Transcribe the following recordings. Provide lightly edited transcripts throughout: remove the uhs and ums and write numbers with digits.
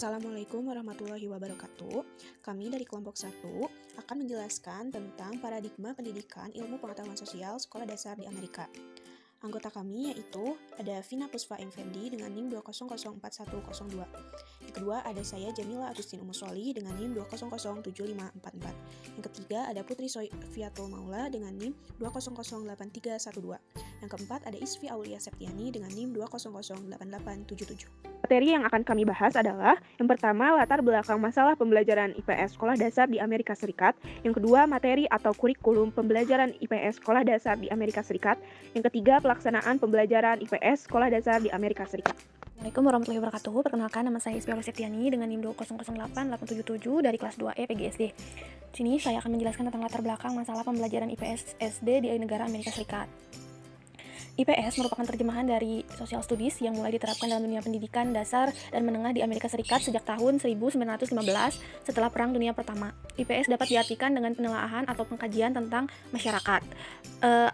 Assalamualaikum warahmatullahi wabarakatuh. Kami dari kelompok 1 akan menjelaskan tentang paradigma pendidikan ilmu pengetahuan sosial sekolah dasar di Amerika. Anggota kami yaitu ada Vina Puspa Effendi dengan NIM 2004102. Yang kedua ada saya Jamila Agustin Umuswali dengan NIM 2007544. Yang ketiga ada Putri Sofiatul Maula dengan NIM 2008312. Yang keempat ada Isfi Aulia Septiani dengan NIM 2008877. Materi yang akan kami bahas adalah yang pertama, latar belakang masalah pembelajaran IPS sekolah dasar di Amerika Serikat. Yang kedua, materi atau kurikulum pembelajaran IPS sekolah dasar di Amerika Serikat. Yang ketiga, pelaksanaan pembelajaran IPS sekolah dasar di Amerika Serikat. Assalamualaikum warahmatullahi wabarakatuh. Perkenalkan, nama saya Isfi Aulia Septiani dengan NIM 2008877 dari kelas 2E PGSD. Di sini saya akan menjelaskan tentang latar belakang masalah pembelajaran IPS SD di negara Amerika Serikat. IPS merupakan terjemahan dari Social Studies yang mulai diterapkan dalam dunia pendidikan dasar dan menengah di Amerika Serikat sejak tahun 1915 setelah Perang Dunia Pertama. IPS dapat diartikan dengan penelaahan atau pengkajian tentang masyarakat.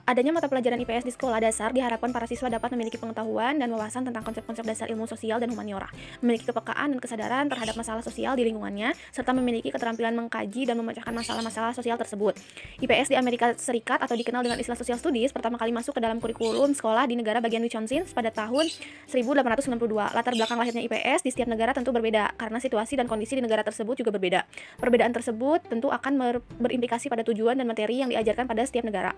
Adanya mata pelajaran IPS di sekolah dasar diharapkan para siswa dapat memiliki pengetahuan dan wawasan tentang konsep-konsep dasar ilmu sosial dan humaniora, memiliki kepekaan dan kesadaran terhadap masalah sosial di lingkungannya, serta memiliki keterampilan mengkaji dan memecahkan masalah-masalah sosial tersebut. IPS di Amerika Serikat atau dikenal dengan istilah Social Studies pertama kali masuk ke dalam kurikulum sekolah di negara bagian Wisconsin pada tahun 1892. Latar belakang lahirnya IPS di setiap negara tentu berbeda karena situasi dan kondisi di negara tersebut juga berbeda. Perbedaan tersebut tentu akan berimplikasi pada tujuan dan materi yang diajarkan pada setiap negara.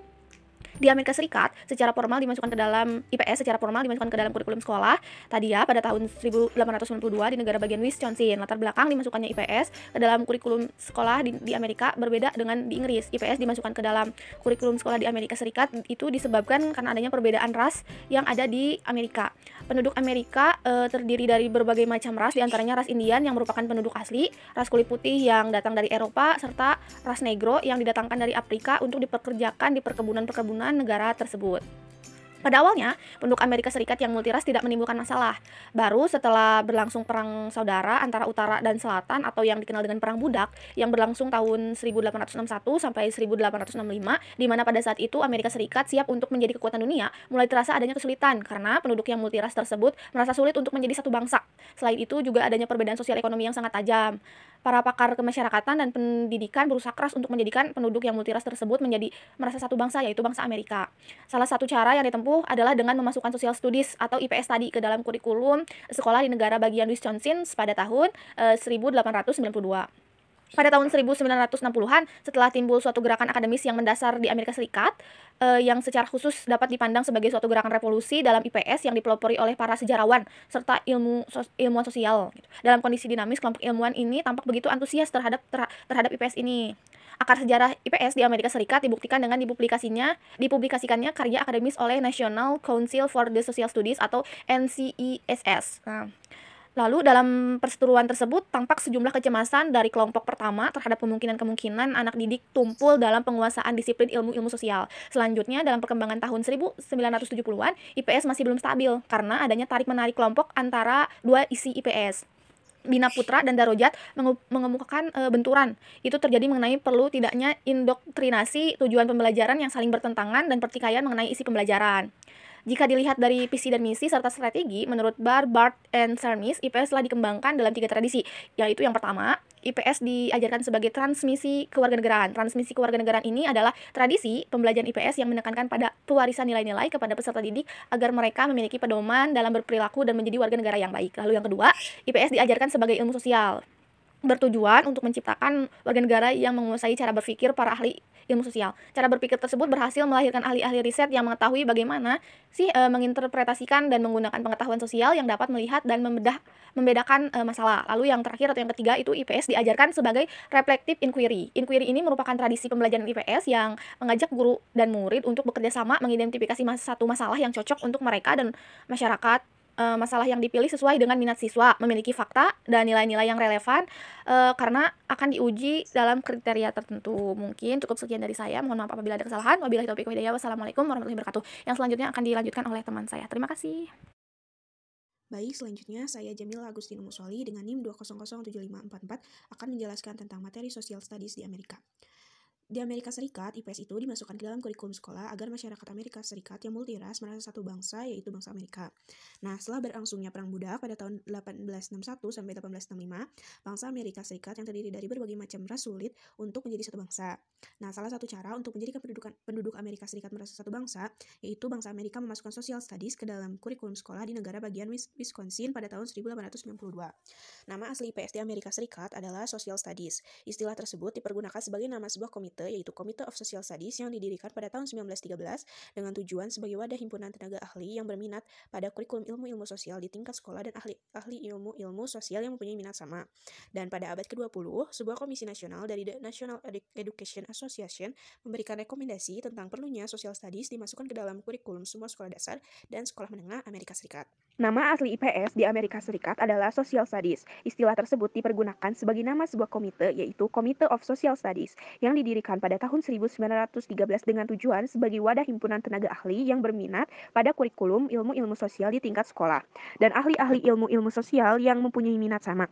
Di Amerika Serikat, secara formal dimasukkan ke dalam IPS secara formal dimasukkan ke dalam kurikulum sekolah tadi ya pada tahun 1892 di negara bagian Wisconsin. Latar belakang dimasukkannya IPS ke dalam kurikulum sekolah di Amerika berbeda dengan di Inggris. IPS dimasukkan ke dalam kurikulum sekolah di Amerika Serikat itu disebabkan karena adanya perbedaan ras yang ada di Amerika. Penduduk Amerika terdiri dari berbagai macam ras, diantaranya ras Indian yang merupakan penduduk asli, ras kulit putih yang datang dari Eropa, serta ras Negro yang didatangkan dari Afrika untuk dipekerjakan di perkebunan-perkebunan negara tersebut. Pada awalnya, penduduk Amerika Serikat yang multiras tidak menimbulkan masalah. Baru setelah berlangsung perang saudara antara utara dan selatan atau yang dikenal dengan perang budak yang berlangsung tahun 1861 sampai 1865, di mana pada saat itu Amerika Serikat siap untuk menjadi kekuatan dunia, mulai terasa adanya kesulitan karena penduduk yang multiras tersebut merasa sulit untuk menjadi satu bangsa. Selain itu juga adanya perbedaan sosial ekonomi yang sangat tajam. Para pakar kemasyarakatan dan pendidikan berusaha keras untuk menjadikan penduduk yang multiras tersebut menjadi merasa satu bangsa, yaitu bangsa Amerika. Salah satu cara yang ditempuh adalah dengan memasukkan Social Studies atau IPS tadi ke dalam kurikulum sekolah di negara bagian Wisconsin pada tahun 1892. Pada tahun 1960-an, setelah timbul suatu gerakan akademis yang mendasar di Amerika Serikat, yang secara khusus dapat dipandang sebagai suatu gerakan revolusi dalam IPS yang dipelopori oleh para sejarawan serta ilmuwan sosial. Dalam kondisi dinamis, kelompok ilmuwan ini tampak begitu antusias terhadap IPS ini. Akar sejarah IPS di Amerika Serikat dibuktikan dengan dipublikasikannya karya akademis oleh National Council for the Social Studies atau NCESS. Lalu dalam perseteruan tersebut tampak sejumlah kecemasan dari kelompok pertama terhadap kemungkinan anak didik tumpul dalam penguasaan disiplin ilmu-ilmu sosial. Selanjutnya dalam perkembangan tahun 1970-an, IPS masih belum stabil karena adanya tarik-menarik kelompok antara dua isi IPS. Bina Putra dan Darojat mengemukakan benturan. Itu terjadi mengenai perlu tidaknya indoktrinasi, tujuan pembelajaran yang saling bertentangan, dan pertikaian mengenai isi pembelajaran. Jika dilihat dari visi dan misi serta strategi, menurut Bart, and Sarmis, IPS telah dikembangkan dalam 3 tradisi, yaitu yang pertama, IPS diajarkan sebagai transmisi kewarganegaraan. Transmisi kewarganegaraan ini adalah tradisi pembelajaran IPS yang menekankan pada pewarisan nilai-nilai kepada peserta didik agar mereka memiliki pedoman dalam berperilaku dan menjadi warga negara yang baik. Lalu yang kedua, IPS diajarkan sebagai ilmu sosial, bertujuan untuk menciptakan warga negara yang menguasai cara berpikir para ahli ilmu sosial. Cara berpikir tersebut berhasil melahirkan ahli-ahli riset yang mengetahui bagaimana menginterpretasikan dan menggunakan pengetahuan sosial yang dapat melihat dan membedakan masalah. Lalu yang terakhir atau yang ketiga itu IPS diajarkan sebagai reflective inquiry. Inquiry ini merupakan tradisi pembelajaran IPS yang mengajak guru dan murid untuk bekerja sama mengidentifikasi satu masalah yang cocok untuk mereka dan masyarakat. Masalah yang dipilih sesuai dengan minat siswa, memiliki fakta dan nilai-nilai yang relevan karena akan diuji dalam kriteria tertentu. Mungkin cukup sekian dari saya. Mohon maaf apabila ada kesalahan. Wabillahi taufiq wal hidayah. Wassalamualaikum warahmatullahi wabarakatuh. Yang selanjutnya akan dilanjutkan oleh teman saya. Terima kasih. Baik, selanjutnya saya Jamila Agustin Umuswali dengan NIM 2007544 akan menjelaskan tentang materi Social Studies di Amerika. Di Amerika Serikat, IPS itu dimasukkan ke dalam kurikulum sekolah agar masyarakat Amerika Serikat yang multiras merasa satu bangsa, yaitu bangsa Amerika. Nah, setelah berlangsungnya Perang Budak pada tahun 1861 sampai 1865, bangsa Amerika Serikat yang terdiri dari berbagai macam ras sulit untuk menjadi satu bangsa. Nah, salah satu cara untuk menjadikan penduduk Amerika Serikat merasa satu bangsa, yaitu bangsa Amerika memasukkan social studies ke dalam kurikulum sekolah di negara bagian Wisconsin pada tahun 1892. Nama asli IPS di Amerika Serikat adalah Social Studies. Istilah tersebut dipergunakan sebagai nama sebuah komite, yaitu Committee of Social Studies yang didirikan pada tahun 1913 dengan tujuan sebagai wadah himpunan tenaga ahli yang berminat pada kurikulum ilmu-ilmu sosial di tingkat sekolah dan ahli ilmu-ilmu sosial yang mempunyai minat sama. Dan pada abad ke-20, sebuah komisi nasional dari The National Education Association memberikan rekomendasi tentang perlunya Social Studies dimasukkan ke dalam kurikulum semua sekolah dasar dan sekolah menengah Amerika Serikat. Nama asli IPS di Amerika Serikat adalah Social Studies. Istilah tersebut dipergunakan sebagai nama sebuah komite, yaitu Committee of Social Studies, yang didirikan pada tahun 1913 dengan tujuan sebagai wadah himpunan tenaga ahli yang berminat pada kurikulum ilmu-ilmu sosial di tingkat sekolah, dan ahli-ahli ilmu-ilmu sosial yang mempunyai minat sama.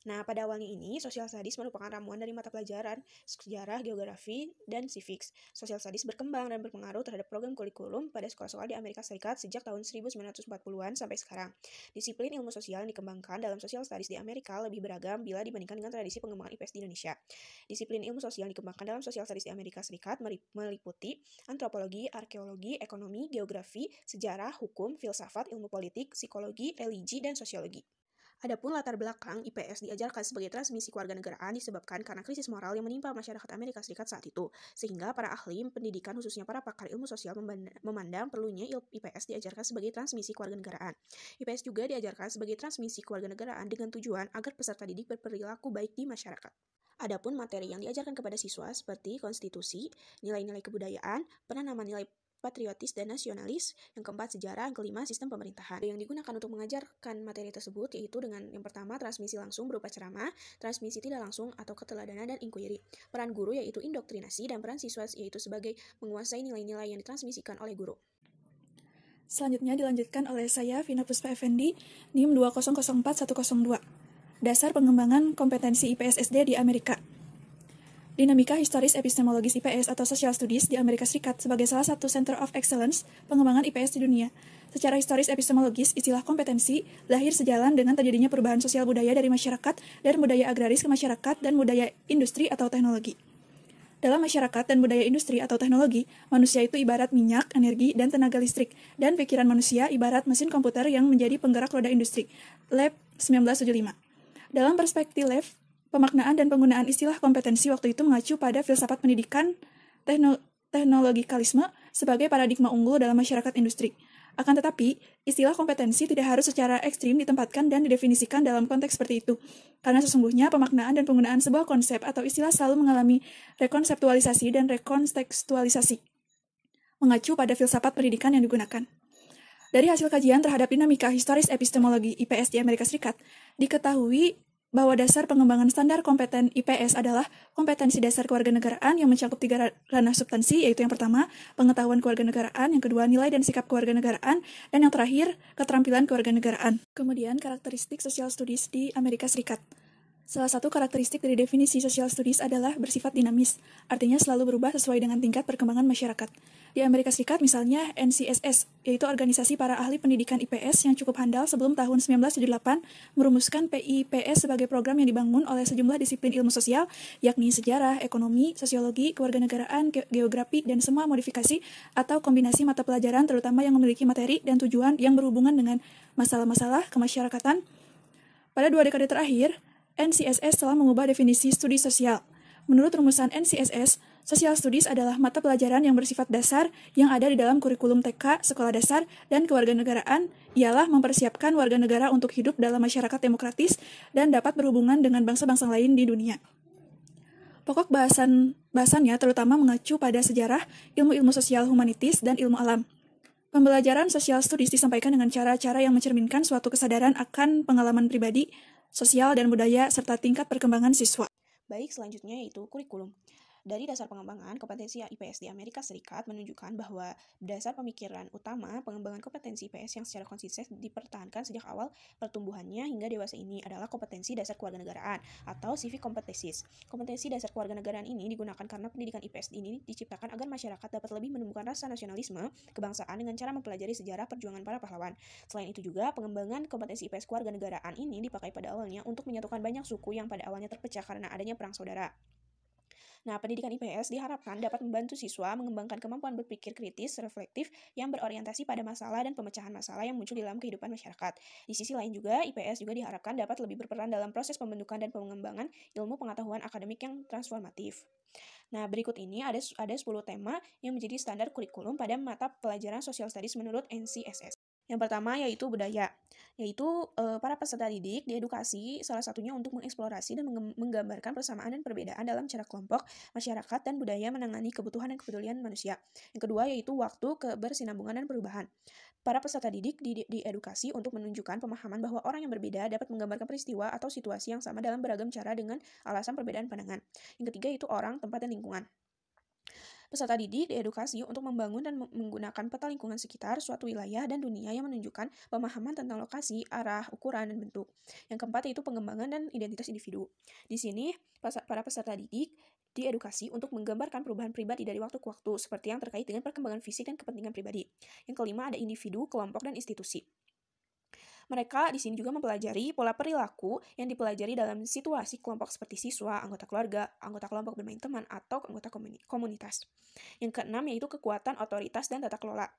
Nah, pada awalnya ini, Social Studies merupakan ramuan dari mata pelajaran sejarah, geografi, dan civics. Social Studies berkembang dan berpengaruh terhadap program kurikulum pada sekolah-sekolah di Amerika Serikat sejak tahun 1940-an sampai sekarang. Disiplin ilmu sosial yang dikembangkan dalam Social Studies di Amerika lebih beragam bila dibandingkan dengan tradisi pengembangan IPS di Indonesia. Disiplin ilmu sosial yang dikembangkan dalam Social Studies di Amerika Serikat meliputi antropologi, arkeologi, ekonomi, geografi, sejarah, hukum, filsafat, ilmu politik, psikologi, religi, dan sosiologi. Adapun latar belakang IPS diajarkan sebagai transmisi kewarganegaraan disebabkan karena krisis moral yang menimpa masyarakat Amerika Serikat saat itu, sehingga para ahli pendidikan khususnya para pakar ilmu sosial memandang perlunya IPS diajarkan sebagai transmisi kewarganegaraan. IPS juga diajarkan sebagai transmisi kewarganegaraan dengan tujuan agar peserta didik berperilaku baik di masyarakat. Adapun materi yang diajarkan kepada siswa seperti konstitusi, nilai-nilai kebudayaan, penanaman nilai patriotis dan nasionalis, yang keempat sejarah, yang kelima sistem pemerintahan. Yang digunakan untuk mengajarkan materi tersebut yaitu dengan yang pertama transmisi langsung berupa ceramah, transmisi tidak langsung atau keteladanan dan inquiry. Peran guru yaitu indoktrinasi dan peran siswa yaitu sebagai menguasai nilai-nilai yang ditransmisikan oleh guru. Selanjutnya dilanjutkan oleh saya, Vina Puspa Effendi, NIM 2004102. Dasar pengembangan kompetensi IPS SD di Amerika. Dinamika historis epistemologis IPS atau Social Studies di Amerika Serikat sebagai salah satu Center of Excellence pengembangan IPS di dunia. Secara historis epistemologis, istilah kompetensi lahir sejalan dengan terjadinya perubahan sosial budaya dari masyarakat dan budaya agraris ke masyarakat dan budaya industri atau teknologi. Dalam masyarakat dan budaya industri atau teknologi, manusia itu ibarat minyak, energi, dan tenaga listrik, dan pikiran manusia ibarat mesin komputer yang menjadi penggerak roda industri. Lab 1975. Dalam perspektif Lab, pemaknaan dan penggunaan istilah kompetensi waktu itu mengacu pada filsafat pendidikan teknologikalisme sebagai paradigma unggul dalam masyarakat industri. Akan tetapi, istilah kompetensi tidak harus secara ekstrim ditempatkan dan didefinisikan dalam konteks seperti itu, karena sesungguhnya pemaknaan dan penggunaan sebuah konsep atau istilah selalu mengalami rekonseptualisasi dan rekontekstualisasi, mengacu pada filsafat pendidikan yang digunakan. Dari hasil kajian terhadap dinamika historis epistemologi IPS di Amerika Serikat, diketahui bahwa dasar pengembangan standar kompeten IPS adalah kompetensi dasar kewarganegaraan yang mencakup 3 ranah substansi, yaitu yang pertama, pengetahuan kewarganegaraan, yang kedua, nilai dan sikap kewarganegaraan, dan yang terakhir, keterampilan kewarganegaraan. Kemudian, karakteristik Social Studies di Amerika Serikat. Salah satu karakteristik dari definisi Social Studies adalah bersifat dinamis, artinya selalu berubah sesuai dengan tingkat perkembangan masyarakat. Di Amerika Serikat misalnya NCSS, yaitu organisasi para ahli pendidikan IPS yang cukup handal sebelum tahun 1978, merumuskan PIPS sebagai program yang dibangun oleh sejumlah disiplin ilmu sosial, yakni sejarah, ekonomi, sosiologi, kewarganegaraan, geografi, dan semua modifikasi atau kombinasi mata pelajaran terutama yang memiliki materi dan tujuan yang berhubungan dengan masalah-masalah kemasyarakatan. Pada 2 dekade terakhir, NCSS telah mengubah definisi studi sosial. Menurut rumusan NCSS, Social Studies adalah mata pelajaran yang bersifat dasar yang ada di dalam kurikulum TK, sekolah dasar, dan kewarganegaraan ialah mempersiapkan warga negara untuk hidup dalam masyarakat demokratis dan dapat berhubungan dengan bangsa-bangsa lain di dunia. Pokok bahasannya terutama mengacu pada sejarah, ilmu-ilmu sosial humanitis, dan ilmu alam. Pembelajaran Social Studies disampaikan dengan cara-cara yang mencerminkan suatu kesadaran akan pengalaman pribadi, sosial dan budaya, serta tingkat perkembangan siswa. Baik, selanjutnya yaitu kurikulum. Dari dasar pengembangan kompetensi IPS di Amerika Serikat menunjukkan bahwa dasar pemikiran utama pengembangan kompetensi IPS yang secara konsisten dipertahankan sejak awal pertumbuhannya hingga dewasa ini adalah kompetensi dasar kewarganegaraan atau civic competencies. Kompetensi dasar kewarganegaraan ini digunakan karena pendidikan IPS ini diciptakan agar masyarakat dapat lebih menemukan rasa nasionalisme, kebangsaan dengan cara mempelajari sejarah perjuangan para pahlawan. Selain itu juga, pengembangan kompetensi IPS kewarganegaraan ini dipakai pada awalnya untuk menyatukan banyak suku yang pada awalnya terpecah karena adanya perang saudara. Nah, pendidikan IPS diharapkan dapat membantu siswa mengembangkan kemampuan berpikir kritis, reflektif, yang berorientasi pada masalah dan pemecahan masalah yang muncul di dalam kehidupan masyarakat. Di sisi lain juga, IPS juga diharapkan dapat lebih berperan dalam proses pembentukan dan pengembangan ilmu pengetahuan akademik yang transformatif. Nah, berikut ini ada 10 tema yang menjadi standar kurikulum pada mata pelajaran Social Studies menurut NCSS. Yang pertama yaitu budaya, yaitu para peserta didik diedukasi salah satunya untuk mengeksplorasi dan menggambarkan persamaan dan perbedaan dalam cara kelompok, masyarakat, dan budaya menangani kebutuhan dan kepedulian manusia. Yang kedua yaitu waktu, kebersinambungan, dan perubahan. Para peserta didik diedukasi untuk menunjukkan pemahaman bahwa orang yang berbeda dapat menggambarkan peristiwa atau situasi yang sama dalam beragam cara dengan alasan perbedaan pandangan. Yang ketiga yaitu orang, tempat, dan lingkungan. Peserta didik diedukasi untuk membangun dan menggunakan peta lingkungan sekitar suatu wilayah dan dunia yang menunjukkan pemahaman tentang lokasi, arah, ukuran, dan bentuk. Yang keempat yaitu pengembangan dan identitas individu. Di sini, para peserta didik diedukasi untuk menggambarkan perubahan pribadi dari waktu ke waktu, seperti yang terkait dengan perkembangan fisik dan kepentingan pribadi. Yang kelima ada individu, kelompok, dan institusi. Mereka di sini juga mempelajari pola perilaku yang dipelajari dalam situasi kelompok seperti siswa, anggota keluarga, anggota kelompok bermain teman, atau anggota komunitas. Yang keenam yaitu kekuatan otoritas dan tata kelola.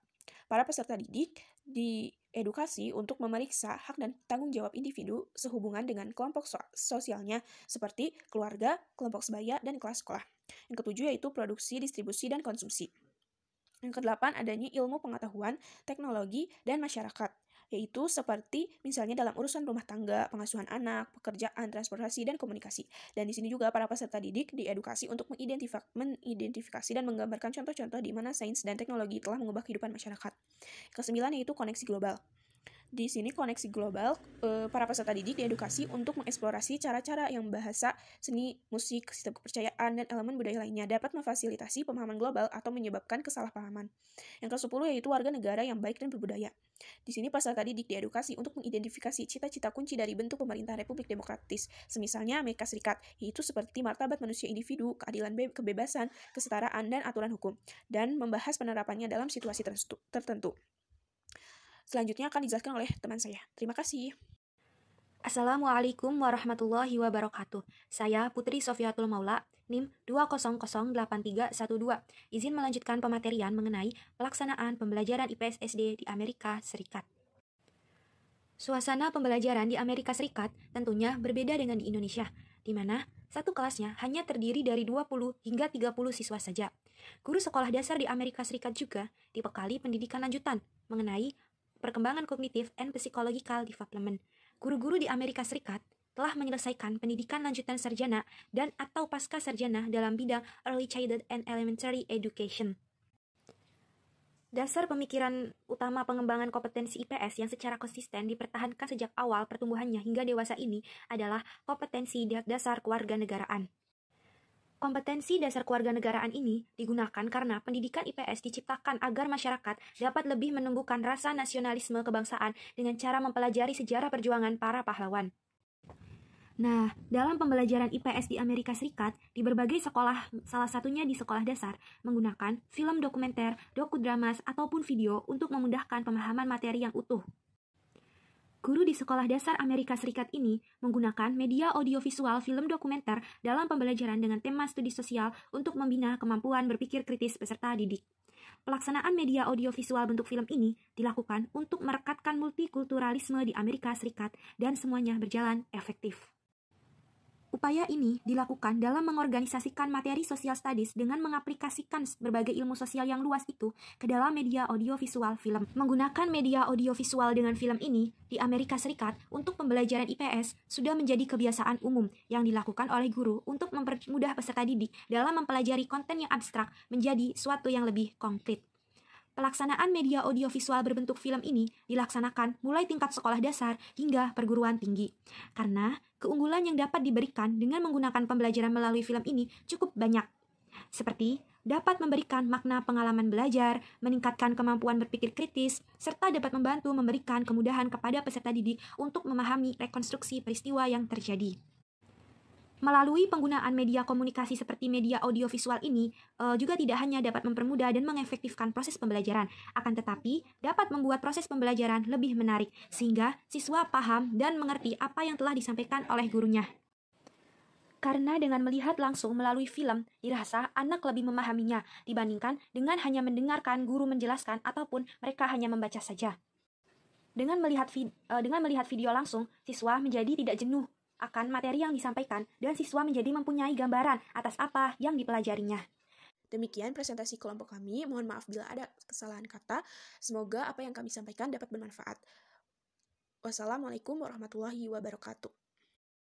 Para peserta didik diedukasi untuk memeriksa hak dan tanggung jawab individu sehubungan dengan kelompok sosialnya seperti keluarga, kelompok sebaya, dan kelas sekolah. Yang ketujuh yaitu produksi, distribusi, dan konsumsi. Yang kedelapan adanya ilmu pengetahuan, teknologi, dan masyarakat, yaitu seperti misalnya dalam urusan rumah tangga, pengasuhan anak, pekerjaan, transportasi, dan komunikasi. Dan di sini juga para peserta didik diedukasi untuk mengidentifikasi dan menggambarkan contoh-contoh di mana sains dan teknologi telah mengubah kehidupan masyarakat. Kesembilan yaitu koneksi global. Di sini koneksi global, para peserta didik diedukasi untuk mengeksplorasi cara-cara yang bahasa, seni, musik, sistem kepercayaan, dan elemen budaya lainnya dapat memfasilitasi pemahaman global atau menyebabkan kesalahpahaman. Yang ke-10 yaitu warga negara yang baik dan berbudaya. Di sini peserta didik diedukasi untuk mengidentifikasi cita-cita kunci dari bentuk pemerintahan Republik Demokratis, semisalnya Amerika Serikat, yaitu seperti martabat manusia individu, keadilan kebebasan, kesetaraan, dan aturan hukum, dan membahas penerapannya dalam situasi tertentu. Selanjutnya akan dijelaskan oleh teman saya. Terima kasih. Assalamualaikum warahmatullahi wabarakatuh. Saya Putri Sofiatul Maula, NIM 2008312. Izin melanjutkan pematerian mengenai pelaksanaan pembelajaran IPS SD di Amerika Serikat. Suasana pembelajaran di Amerika Serikat tentunya berbeda dengan di Indonesia, di mana satu kelasnya hanya terdiri dari 20 hingga 30 siswa saja. Guru sekolah dasar di Amerika Serikat juga dibekali pendidikan lanjutan mengenai perkembangan kognitif and psychological development. Guru-guru di Amerika Serikat telah menyelesaikan pendidikan lanjutan sarjana dan atau pasca sarjana dalam bidang early childhood and elementary education. Dasar pemikiran utama pengembangan kompetensi IPS yang secara konsisten dipertahankan sejak awal pertumbuhannya hingga dewasa ini adalah kompetensi dasar kewarganegaraan. Kompetensi dasar kewarganegaraan ini digunakan karena pendidikan IPS diciptakan agar masyarakat dapat lebih menumbuhkan rasa nasionalisme kebangsaan dengan cara mempelajari sejarah perjuangan para pahlawan. Nah, dalam pembelajaran IPS di Amerika Serikat, di berbagai sekolah, salah satunya di sekolah dasar, menggunakan film dokumenter, dokudramas, ataupun video untuk memudahkan pemahaman materi yang utuh. Guru di sekolah dasar Amerika Serikat ini menggunakan media audiovisual film dokumenter dalam pembelajaran dengan tema studi sosial untuk membina kemampuan berpikir kritis peserta didik. Pelaksanaan media audiovisual bentuk film ini dilakukan untuk merekatkan multikulturalisme di Amerika Serikat dan semuanya berjalan efektif. Upaya ini dilakukan dalam mengorganisasikan materi social studies dengan mengaplikasikan berbagai ilmu sosial yang luas itu ke dalam media audiovisual film. Menggunakan media audiovisual dengan film ini di Amerika Serikat untuk pembelajaran IPS sudah menjadi kebiasaan umum yang dilakukan oleh guru untuk mempermudah peserta didik dalam mempelajari konten yang abstrak menjadi suatu yang lebih konkret. Pelaksanaan media audiovisual berbentuk film ini dilaksanakan mulai tingkat sekolah dasar hingga perguruan tinggi. Karena keunggulan yang dapat diberikan dengan menggunakan pembelajaran melalui film ini cukup banyak. seperti dapat memberikan makna pengalaman belajar, meningkatkan kemampuan berpikir kritis, serta dapat membantu memberikan kemudahan kepada peserta didik untuk memahami rekonstruksi peristiwa yang terjadi. Melalui penggunaan media komunikasi seperti media audiovisual ini juga tidak hanya dapat mempermudah dan mengefektifkan proses pembelajaran, akan tetapi dapat membuat proses pembelajaran lebih menarik, sehingga siswa paham dan mengerti apa yang telah disampaikan oleh gurunya. Karena dengan melihat langsung melalui film, dirasa anak lebih memahaminya dibandingkan dengan hanya mendengarkan guru menjelaskan ataupun mereka hanya membaca saja. Dengan melihat video langsung, siswa menjadi tidak jenuh akan materi yang disampaikan dan siswa menjadi mempunyai gambaran atas apa yang dipelajarinya. Demikian presentasi kelompok kami. Mohon maaf bila ada kesalahan kata. Semoga apa yang kami sampaikan dapat bermanfaat. Wassalamualaikum warahmatullahi wabarakatuh.